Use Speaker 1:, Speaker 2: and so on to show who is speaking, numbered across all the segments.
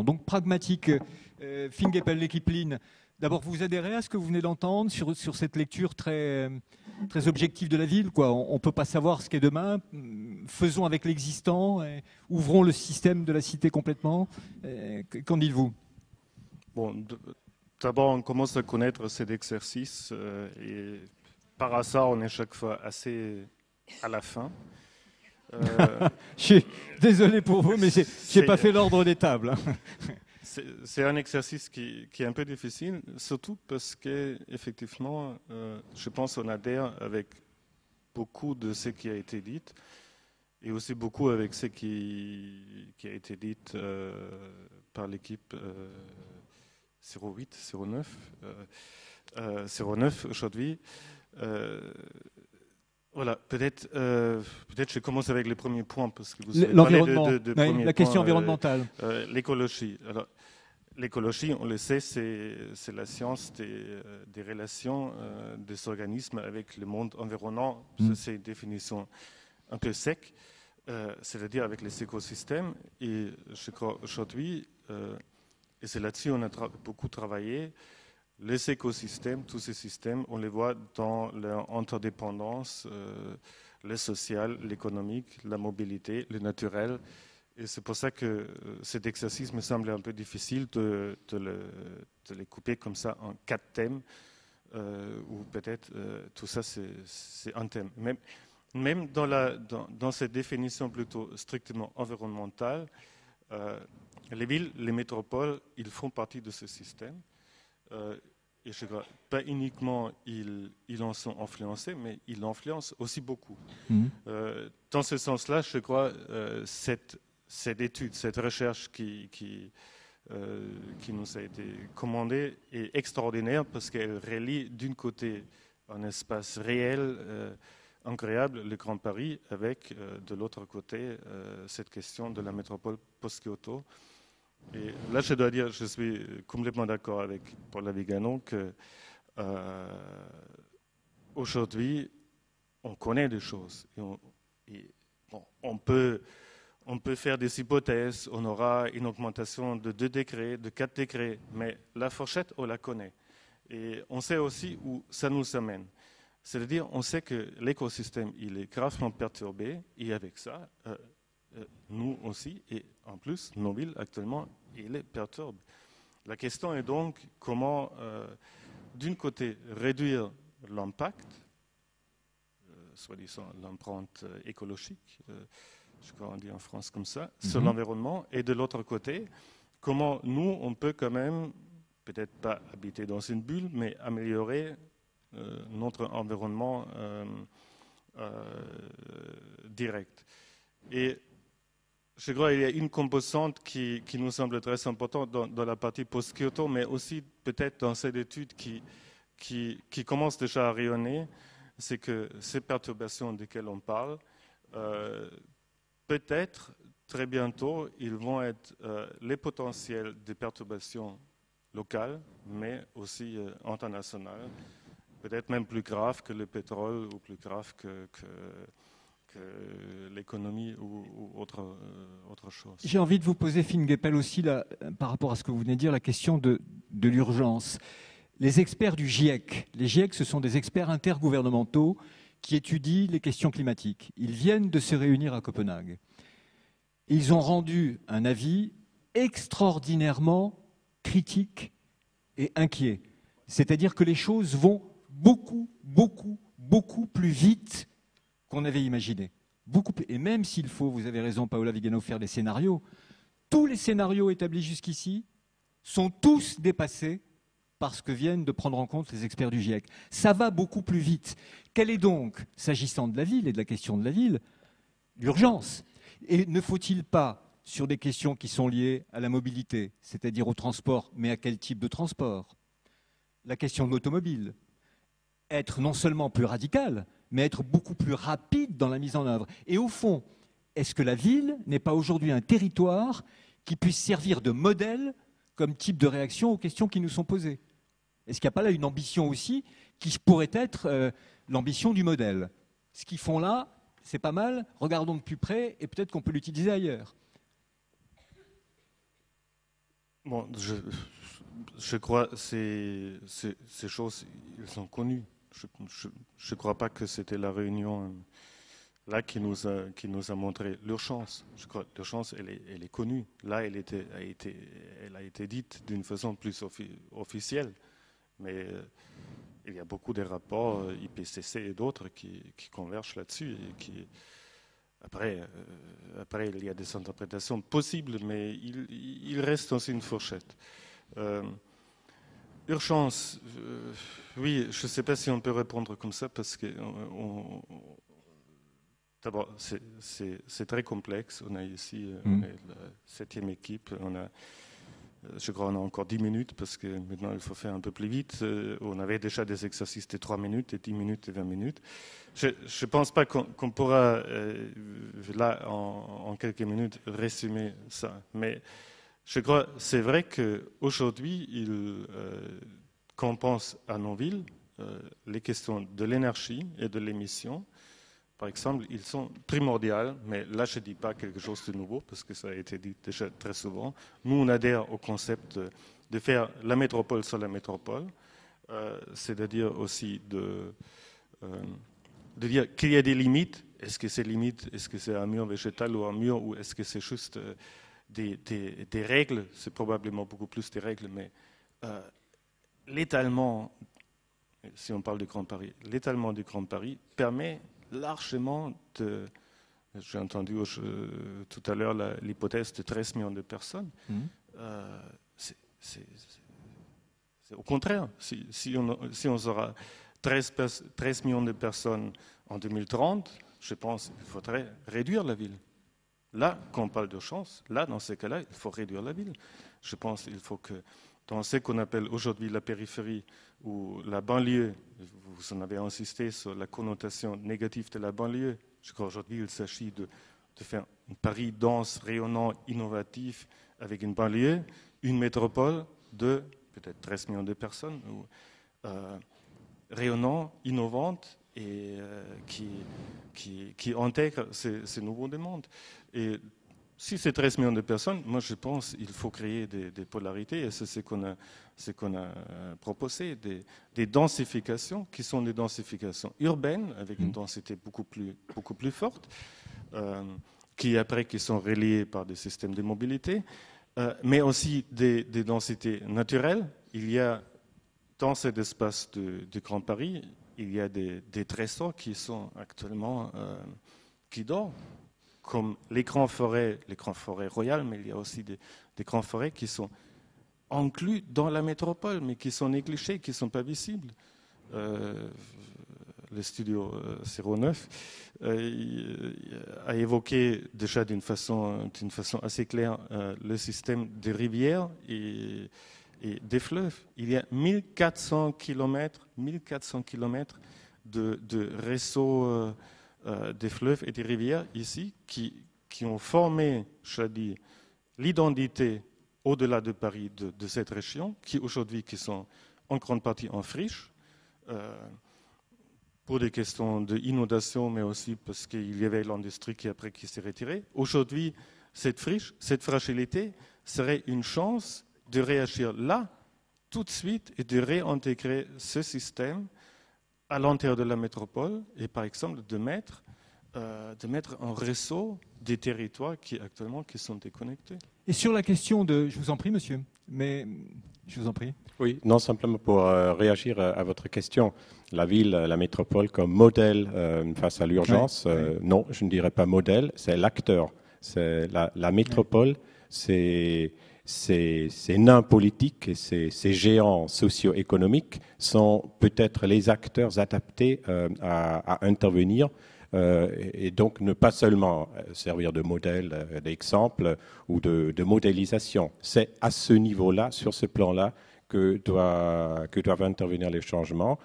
Speaker 1: Donc pragmatique, Fingepel Lekipline, d'abord vous adhérez à ce que vous venez d'entendre sur cette lecture très, très objective de la ville, quoi. On ne peut pas savoir ce qu'est demain, faisons avec l'existant, ouvrons le système de la cité complètement. Qu'en dites-vous?
Speaker 2: Bon, d'abord on commence à connaître cet exercice et par hasard on est chaque fois assez à la fin.
Speaker 1: Je suis désolé pour vous, mais je n'ai pas fait l'ordre des tables.
Speaker 2: C'est un exercice qui est un peu difficile, surtout parce qu'effectivement, je pense qu'on adhère avec beaucoup de ce qui a été dit et aussi beaucoup avec ce qui a été dit par l'équipe 08, 09 aujourd'hui. Voilà, peut-être je commence avec les premiers points parce que vous avez parlé de
Speaker 1: oui, la question environnementale.
Speaker 2: L'écologie. Alors, l'écologie, on le sait, c'est la science des relations des organismes avec le monde environnant. C'est une définition un peu sec, c'est-à-dire avec les écosystèmes. Et je crois aujourd'hui, et c'est là-dessus qu'on a beaucoup travaillé, les écosystèmes, tous ces systèmes, on les voit dans leur interdépendance, le social, l'économique, la mobilité, le naturel. Et c'est pour ça que cet exercice me semble un peu difficile de les couper comme ça en 4 thèmes, ou peut-être tout ça c'est un thème. Même dans cette définition plutôt strictement environnementale, les villes, les métropoles, ils font partie de ce système. Et je crois pas uniquement ils en sont influencés, mais ils l'influencent aussi beaucoup. Dans ce sens-là, je crois cette étude, cette recherche qui nous a été commandée est extraordinaire parce qu'elle relie d'un côté un espace réel, incroyable, le Grand Paris, avec de l'autre côté cette question de la métropole post-Kyoto. Et là, je dois dire, je suis complètement d'accord avec Paula Vigano que aujourd'hui, on connaît des choses. On peut faire des hypothèses, on aura une augmentation de 2 degrés, de 4 degrés, mais la fourchette, on la connaît. Et on sait aussi où ça nous amène. C'est-à-dire, on sait que l'écosystème, il est gravement perturbé, et avec ça, nous aussi, et en plus, nos villes actuellement, ils les perturbent. La question est donc comment, d'un côté, réduire l'impact, soi-disant l'empreinte écologique, je crois qu'on dit en France comme ça, sur l'environnement, et de l'autre côté, comment nous, on peut quand même, peut-être pas habiter dans une bulle, mais améliorer notre environnement direct. Et je crois qu'il y a une composante qui nous semble très importante dans la partie post-Kyoto, mais aussi peut-être dans cette étude qui commence déjà à rayonner, c'est que ces perturbations desquelles on parle, peut-être très bientôt, ils vont être les potentiels de perturbations locales, mais aussi internationales, peut-être même plus graves que le pétrole ou plus graves que l'économie ou autre chose.
Speaker 1: J'ai envie de vous poser, Fingepel, aussi, là, par rapport à ce que vous venez de dire, la question de l'urgence. Les experts du GIEC, les GIEC, ce sont des experts intergouvernementaux qui étudient les questions climatiques. Ils viennent de se réunir à Copenhague. Ils ont rendu un avis extraordinairement critique et inquiet. C'est-à-dire que les choses vont beaucoup, beaucoup, beaucoup plus vite qu'on avait imaginé. Beaucoup plus. Et même s'il faut, vous avez raison, Paola Vigano, faire des scénarios, tous les scénarios établis jusqu'ici sont tous dépassés par ce que viennent de prendre en compte les experts du GIEC. Ça va beaucoup plus vite. Quelle est donc, s'agissant de la ville et de la question de la ville, l'urgence? Et ne faut-il pas, sur des questions qui sont liées à la mobilité, c'est-à-dire au transport, mais à quel type de transport? La question de l'automobile, être non seulement plus radical, mais être beaucoup plus rapide dans la mise en œuvre. Et au fond, est-ce que la ville n'est pas aujourd'hui un territoire qui puisse servir de modèle comme type de réaction aux questions qui nous sont posées? Est-ce qu'il n'y a pas là une ambition aussi qui pourrait être l'ambition du modèle? Ce qu'ils font là, c'est pas mal, regardons de plus près et peut-être qu'on peut l'utiliser ailleurs.
Speaker 2: Bon, je crois que ces choses, ils sont connues. Je ne crois pas que c'était la réunion là qui nous a montré l'urgence. Je crois que l'urgence, elle est connue. Là, elle a été dite d'une façon plus officielle. Mais il y a beaucoup de rapports IPCC et d'autres qui convergent là-dessus. Et après, il y a des interprétations possibles, mais il reste aussi une fourchette. Urgence, oui, je ne sais pas si on peut répondre comme ça parce que d'abord, c'est très complexe. On a ici on est la 7e équipe. Je crois qu'on a encore 10 minutes parce que maintenant il faut faire un peu plus vite. On avait déjà des exercices de 3 minutes, de 10 minutes et 20 minutes. Je ne pense pas qu'on pourra, là, en quelques minutes, résumer ça. Mais je crois que c'est vrai qu'aujourd'hui, quand on pense à nos villes, les questions de l'énergie et de l'émission, par exemple, ils sont primordiaux, mais là, je ne dis pas quelque chose de nouveau, parce que ça a été dit déjà très souvent. Nous, on adhère au concept de faire la métropole sur la métropole, c'est-à-dire aussi de dire qu'il y a des limites. Est-ce que ces limites, est-ce que c'est un mur végétal ou un mur, ou est-ce que c'est juste des règles? C'est probablement beaucoup plus des règles, mais l'étalement, si on parle du Grand Paris, l'étalement du Grand Paris permet largement de... J'ai entendu tout à l'heure l'hypothèse de 13 millions de personnes. C'est au contraire. Si on sera 13 millions de personnes en 2030, je pense qu'il faudrait réduire la ville. Là, quand on parle d'urgence, là, dans ces cas-là, il faut réduire la ville. Je pense qu'il faut que, dans ce qu'on appelle aujourd'hui la périphérie ou la banlieue, vous en avez insisté sur la connotation négative de la banlieue. Je crois qu'aujourd'hui, il s'agit de faire un Paris dense, rayonnant, innovatif, avec une banlieue, une métropole de peut-être 13 millions de personnes, rayonnant, innovante et qui intègre ces nouveaux demandes. Et si c'est 13 millions de personnes, moi je pense qu'il faut créer des polarités, et c'est ce qu'on a proposé, des densifications qui sont des densifications urbaines, avec une densité beaucoup plus forte, qui sont reliées par des systèmes de mobilité, mais aussi des densités naturelles. Il y a dans cet espace du Grand Paris, il y a des trésors qui sont actuellement qui dorment, comme les grandes forêts royales, mais il y a aussi des grandes forêts qui sont inclus dans la métropole, mais qui sont négligés, qui ne sont pas visibles. Le studio 09 a évoqué déjà d'une façon assez claire le système des rivières et des fleuves. Il y a 1400 km de réseaux des fleuves et des rivières ici qui ont formé, je dis, l'identité au-delà de Paris de cette région, qui aujourd'hui qui sont en grande partie en friche, pour des questions d'inondation, mais aussi parce qu'il y avait l'industrie qui s'est retirée. Aujourd'hui, cette friche, cette fragilité serait une chance de réagir là, tout de suite, et de réintégrer ce système à l'intérieur de la métropole, et par exemple de mettre un réseau des territoires qui sont déconnectés.
Speaker 1: Et sur la question de... Je vous en prie, monsieur, mais je vous en prie.
Speaker 3: Oui, non, simplement pour réagir à votre question. La ville, la métropole comme modèle face à l'urgence, non, je ne dirais pas modèle, c'est l'acteur. C'est la métropole, c'est nains politiques et ces géants socio-économiques sont peut-être les acteurs adaptés à intervenir et donc ne pas seulement servir de modèle, d'exemple ou de modélisation. C'est à ce niveau-là, sur ce plan-là, que doivent intervenir les changements.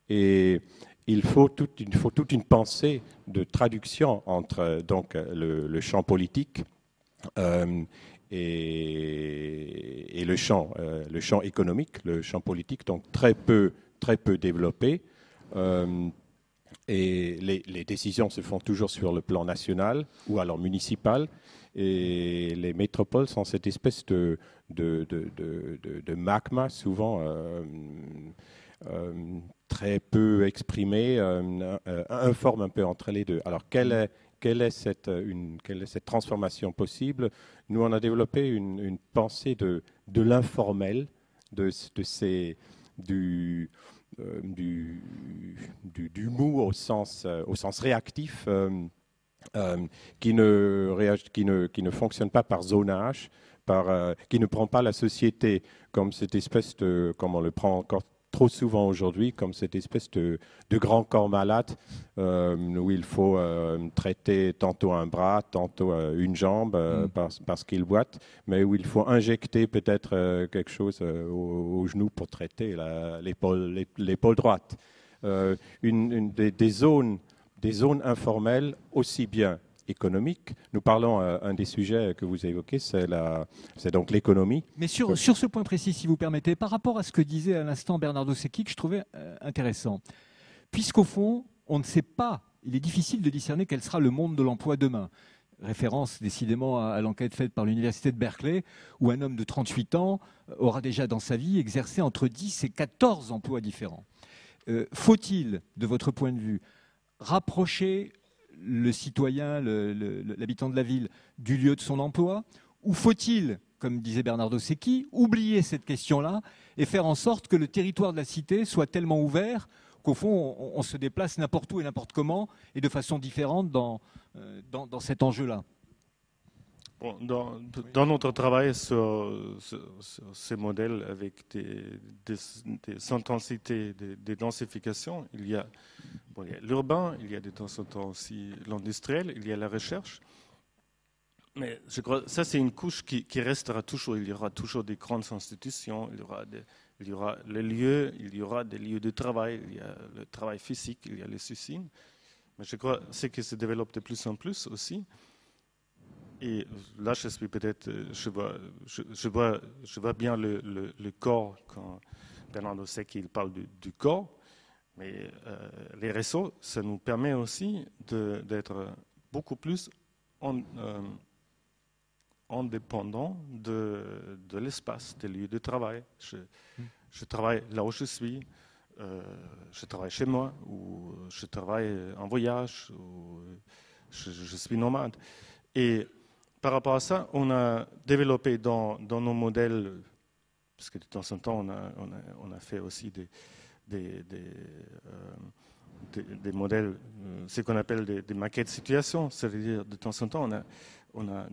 Speaker 3: Et il faut toute une pensée de traduction entre donc, le champ politique et le champ économique, le champ politique, donc très peu développé. Et les décisions se font toujours sur le plan national ou alors municipal. Et les métropoles sont cette espèce de magma, souvent très peu exprimé, informe un peu entre les deux. Alors, quelle est cette transformation possible? Nous, on a développé une pensée de l'informel, du mou au sens réactif, qui ne fonctionne pas par zonage, qui ne prend pas la société comme cette espèce comme on le prend encore trop souvent aujourd'hui, comme cette espèce de grand corps malade où il faut traiter tantôt un bras, tantôt une jambe parce qu'il boite, mais où il faut injecter peut-être quelque chose au genou pour traiter l'épaule droite. Des zones informelles aussi bien économiques. Nous parlons, un des sujets que vous évoquez, c'est donc l'économie.
Speaker 1: Mais sur ce point précis, si vous permettez, par rapport à ce que disait à l'instant Bernardo Secchi, que je trouvais intéressant, puisqu'au fond, on ne sait pas, il est difficile de discerner quel sera le monde de l'emploi demain. Référence décidément à l'enquête faite par l'université de Berkeley, où un homme de 38 ans aura déjà dans sa vie exercé entre 10 et 14 emplois différents. Faut-il, de votre point de vue, rapprocher le citoyen, l'habitant de la ville, du lieu de son emploi, ou faut-il, comme disait Bernardo Secchi, oublier cette question-là et faire en sorte que le territoire de la cité soit tellement ouvert qu'au fond, on se déplace n'importe où et n'importe comment et de façon différente dans cet enjeu-là?
Speaker 2: Bon, dans notre travail sur ces modèles avec des intensités de densification, il y a l'urbain, il y a de temps en temps aussi l'industriel, il y a la recherche. Mais je crois que ça, c'est une couche qui restera toujours. Il y aura toujours des grandes institutions, il y aura les lieux, il y aura des lieux de travail, il y a le travail physique, il y a les usines. Mais je crois que c'est qui se développe de plus en plus aussi. Et là, je suis peut-être, je vois bien le corps quand Bernardo Secchi il parle du corps, mais les réseaux, ça nous permet aussi d'être beaucoup plus indépendant de l'espace, des lieux de travail. Je travaille là où je suis, je travaille chez moi, ou je travaille en voyage, ou je suis nomade. Et par rapport à ça, on a développé dans nos modèles, parce que de temps en temps, on a fait aussi des modèles, ce qu'on appelle des maquettes de situation. C'est-à-dire, de temps en temps, on a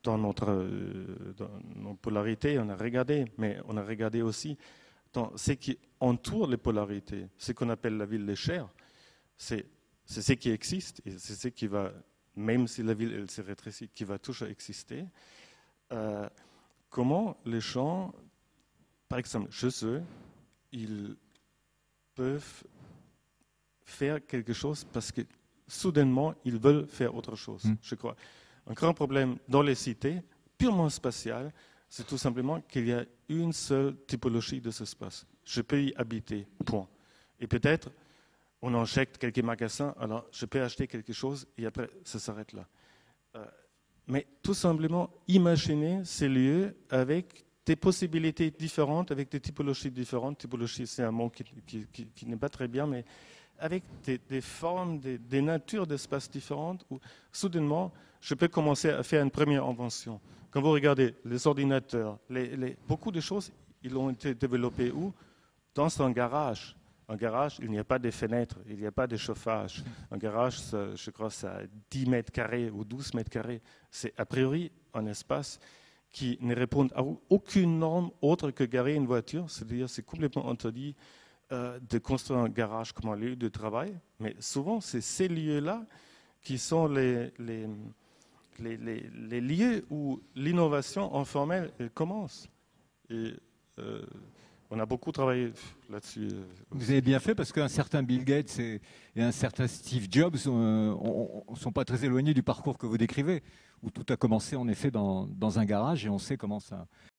Speaker 2: dans nos polarités, on a regardé, mais on a regardé aussi dans ce qui entoure les polarités, ce qu'on appelle la ville des chairs. C'est ce qui existe et c'est ce qui va, même si la ville elle se rétrécit, qui va toujours exister. Comment les gens, par exemple, chez eux, ils peuvent faire quelque chose parce que soudainement, ils veulent faire autre chose, je crois. Un grand problème dans les cités, purement spatiales, c'est tout simplement qu'il y a une seule typologie de ce espace. Je peux y habiter, point. Et peut-être, on injecte quelques magasins, alors je peux acheter quelque chose et après, ça s'arrête là. Mais tout simplement, imaginer ces lieux avec des possibilités différentes, avec des typologies différentes. Typologie, c'est un mot qui n'est pas très bien, mais avec des formes, des natures d'espaces différentes, où soudainement, je peux commencer à faire une première invention. Quand vous regardez les ordinateurs, beaucoup de choses, ils ont été développés où? Dans un garage. Un garage, il n'y a pas de fenêtres, il n'y a pas de chauffage. Un garage, je crois, ça a 10 mètres carrés ou 12 mètres carrés. C'est a priori un espace qui ne répond à aucune norme autre que garer une voiture. C'est-à-dire, c'est complètement interdit de construire un garage comme un lieu de travail. Mais souvent, c'est ces lieux-là qui sont les lieux où l'innovation informelle commence. Et on a beaucoup travaillé là-dessus.
Speaker 1: Vous avez bien fait parce qu'un certain Bill Gates et un certain Steve Jobs ne sont pas très éloignés du parcours que vous décrivez, où tout a commencé en effet dans un garage et on sait comment ça